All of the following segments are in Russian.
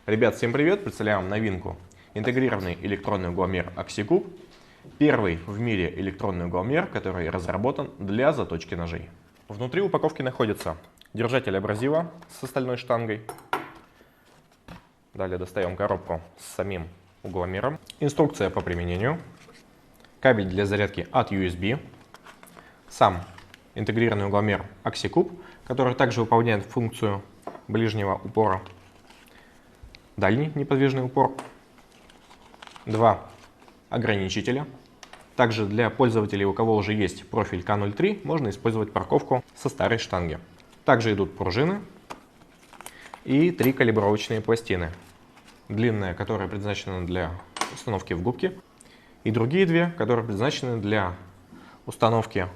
Ребят, всем привет! Представляем вам новинку. Интегрированный электронный угломер OxyCube. Первый в мире электронный угломер, который разработан для заточки ножей. Внутри упаковки находится держатель абразива с стальной штангой. Далее достаем коробку с самим угломером. Инструкция по применению. Кабель для зарядки от USB. Сам интегрированный угломер OxyCube, который также выполняет функцию ближнего упора. Дальний неподвижный упор. Два ограничителя. Также для пользователей, у кого уже есть профиль К03, можно использовать парковку со старой штанги. Также идут пружины и три калибровочные пластины. Длинная, которая предназначена для установки в губки, и другие две, которые предназначены для установки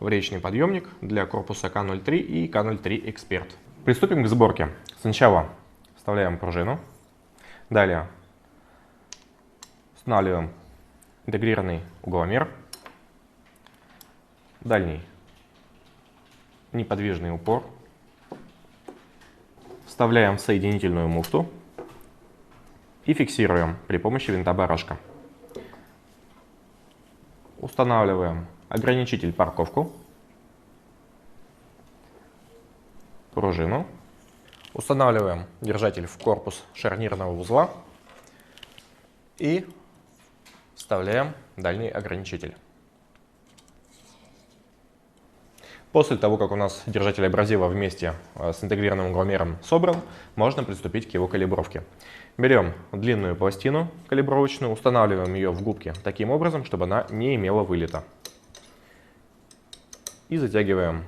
в речный подъемник для корпуса К03 и К03 Эксперт. Приступим к сборке. Сначала вставляем пружину, далее устанавливаем интегрированный угломер, дальний неподвижный упор, вставляем в соединительную муфту и фиксируем при помощи винта барашка. Устанавливаем ограничитель парковку, пружину, устанавливаем держатель в корпус шарнирного узла и вставляем дальний ограничитель. После того, как у нас держатель абразива вместе с интегрированным угломером собран, можно приступить к его калибровке. Берем длинную пластину калибровочную, устанавливаем ее в губки таким образом, чтобы она не имела вылета. И затягиваем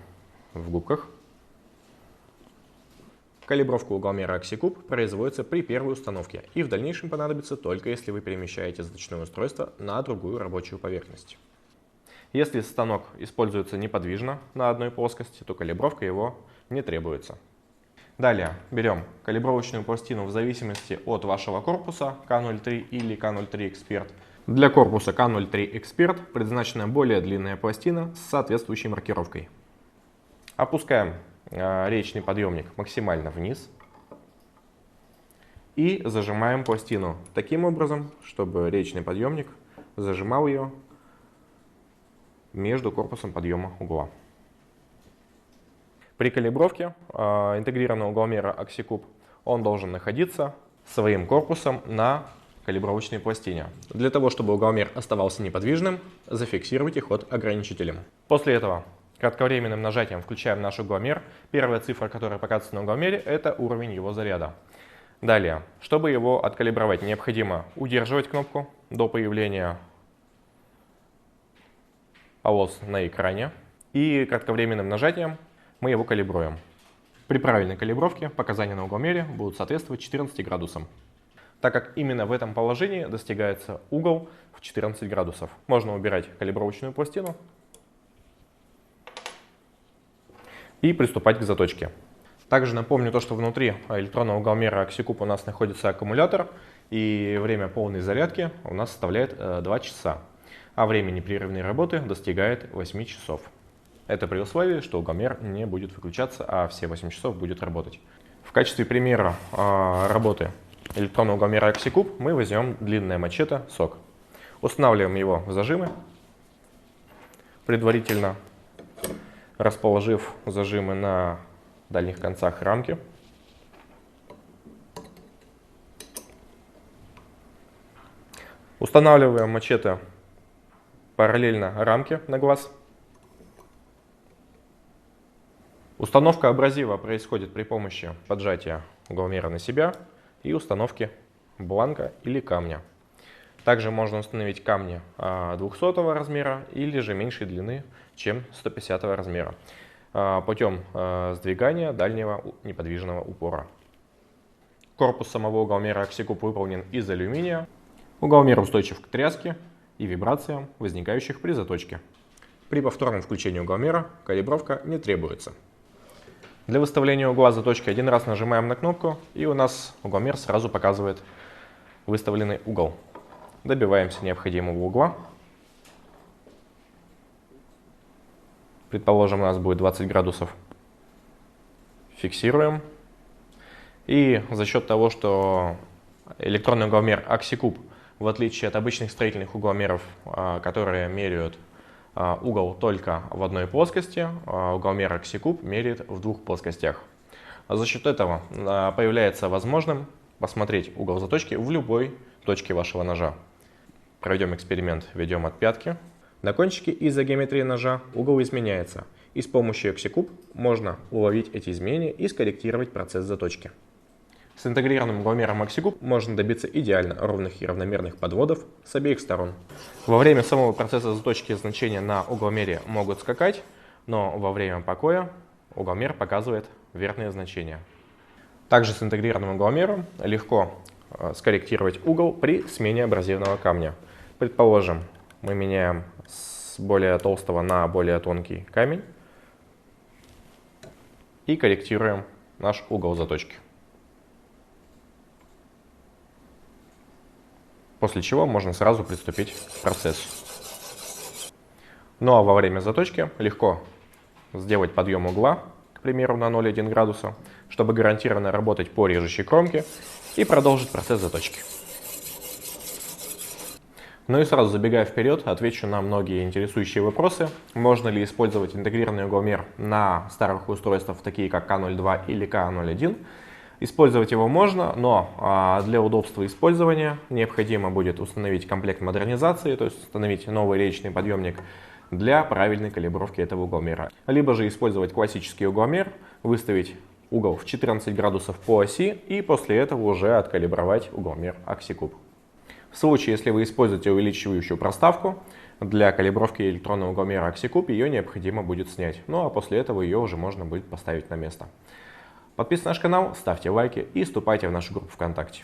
в губках. Калибровка угломера OxyCube производится при первой установке и в дальнейшем понадобится только если вы перемещаете заточное устройство на другую рабочую поверхность. Если станок используется неподвижно на одной плоскости, то калибровка его не требуется. Далее берем калибровочную пластину в зависимости от вашего корпуса К03 или К03 Эксперт. Для корпуса К03 Эксперт предназначена более длинная пластина с соответствующей маркировкой. Опускаем речный подъемник максимально вниз и зажимаем пластину таким образом, чтобы речный подъемник зажимал ее между корпусом подъема угла. При калибровке интегрированного угломера OxyCube он должен находиться своим корпусом на калибровочной пластине. Для того, чтобы угломер оставался неподвижным, зафиксируйте ход ограничителем. После этого кратковременным нажатием включаем наш угломер. Первая цифра, которая показывается на угломере, это уровень его заряда. Далее, чтобы его откалибровать, необходимо удерживать кнопку до появления полос на экране. И кратковременным нажатием мы его калибруем. При правильной калибровке показания на угломере будут соответствовать 14 градусам, так как именно в этом положении достигается угол в 14 градусов. Можно убирать калибровочную пластину и приступать к заточке. Также напомню то, что внутри электронного угломера OxyCube у нас находится аккумулятор, и время полной зарядки у нас составляет 2 часа, а время непрерывной работы достигает 8 часов. Это при условии, что угломер не будет выключаться, а все 8 часов будет работать. В качестве примера работы электронного угломера OxyCube мы возьмем длинное мачете SOG. Устанавливаем его в зажимы, предварительно расположив зажимы на дальних концах рамки. Устанавливаем мачете параллельно рамке на глаз. Установка абразива происходит при помощи поджатия угломера на себя и установки бланка или камня. Также можно установить камни 200 размера или же меньшей длины, чем 150 размера, путем сдвигания дальнего неподвижного упора. Корпус самого угломера OxyCube выполнен из алюминия. Угломер устойчив к тряске и вибрациям, возникающих при заточке. При повторном включении угломера калибровка не требуется. Для выставления угла заточки один раз нажимаем на кнопку, и у нас угломер сразу показывает выставленный угол. Добиваемся необходимого угла. Предположим, у нас будет 20 градусов. Фиксируем И за счет того, что электронный угломер AxiCube, в отличие от обычных строительных угломеров, которые меряют угол только в одной плоскости, угломер AxiCube меряет в двух плоскостях. За счет этого появляется возможным посмотреть угол заточки в любой точке вашего ножа. Проведем эксперимент, ведем от пятки. На кончике из-за геометрии ножа угол изменяется, и с помощью AxiCube можно уловить эти изменения и скорректировать процесс заточки. С интегрированным угломером AxiCube можно добиться идеально ровных и равномерных подводов с обеих сторон. Во время самого процесса заточки значения на угломере могут скакать, но во время покоя угломер показывает верные значения. Также с интегрированным угломером легко скорректировать угол при смене абразивного камня. Предположим, мы меняем с более толстого на более тонкий камень и корректируем наш угол заточки. После чего можно сразу приступить к процессу. Ну а во время заточки легко сделать подъем угла, к примеру, на 0,1 градуса, чтобы гарантированно работать по режущей кромке и продолжить процесс заточки. Ну и сразу забегая вперед, отвечу на многие интересующие вопросы. Можно ли использовать интегрированный угломер на старых устройствах, такие как К02 или К01? Использовать его можно, но для удобства использования необходимо будет установить комплект модернизации, то есть установить новый речный подъемник для правильной калибровки этого угломера. Либо же использовать классический угломер, выставить угол в 14 градусов по оси и после этого уже откалибровать угломер AxiCube. В случае, если вы используете увеличивающую проставку, для калибровки электронного угломера AxiCube ее необходимо будет снять. Ну а после этого ее уже можно будет поставить на место. Подписывайтесь на наш канал, ставьте лайки и вступайте в нашу группу ВКонтакте.